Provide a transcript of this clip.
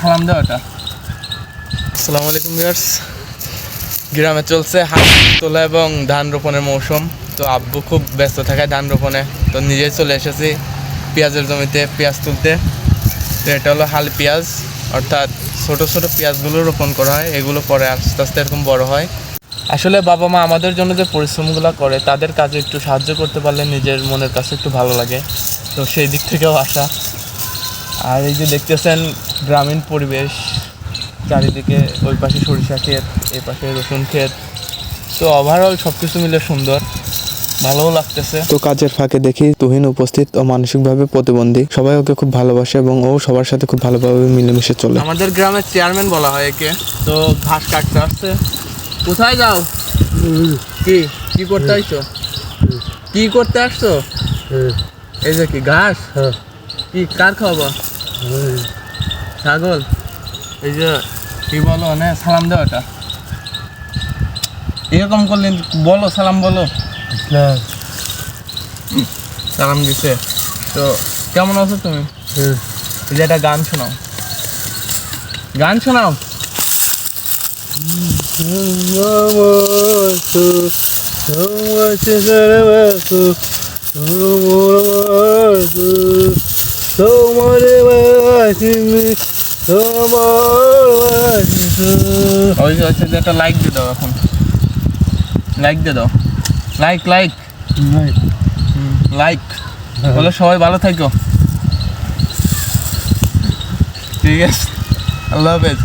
সালাম দেওয়াটা। আসসালামু আলাইকুম ভিউয়ার্স। গ্রামে চলছে হাল তোলা এবং ধান রোপণের মৌসুম। তো আব্বু খুব ব্যস্ত থাকায় ধান রোপণে, তো নিজেই চলে এসেছি পেঁয়াজের জমিতে পেঁয়াজ তুলতে। তো এটা হলো হাল পেঁয়াজ, অর্থাৎ ছোট ছোট পেঁয়াজগুলো রোপণ করা হয়, এগুলো পরে আস্তে আস্তে এরকম বড় হয়। আসলে বাবা মা আমাদের জন্য যে পরিশ্রমগুলো করে, তাদের কাজে একটু সাহায্য করতে পারলে নিজের মনের কাছে একটু ভালো লাগে। তো সেই দিক থেকেও আসা। আর এই যে দেখতেছেন গ্রামীণ পরিবেশ, চারিদিকে ওই পাশে সরিষা ক্ষেত, এই পাশে রসুন ক্ষেত। তো ওভারঅল সব কিছু মিলে সুন্দর, ভালোও লাগতেছে। তো কাজের ফাঁকে দেখি তুহিন উপস্থিত ও মানসিকভাবে প্রতিবন্ধী। সবাই ওকে খুব ভালোবাসে এবং ও সবার সাথে খুব ভালোভাবে মিলেমিশে চলে। আমাদের গ্রামের চেয়ারম্যান বলা হয় একে। তো ঘাস কাটতে আসছে। কোথায় যাও? কি কি করতে আসছো? কি করতে আসছো? এই যে কি ঘাস? কি কার খাওয়াবো? ছাগল? এই যে কি বলো মানে সালাম দেওয়াটা, এরকম করলে বলো সালাম বলো। সালাম দিছে। তো কেমন আছো তুমি? এই যে একটা গান শোনাও, গান শোনাও। একটা লাইক দিয়ে দাও, এখন লাইক দিয়ে দাও, লাইক লাইক লাইক বলো। সবাই ভালো থাকো, ঠিক আছে, আল্লাহ হাফেজ।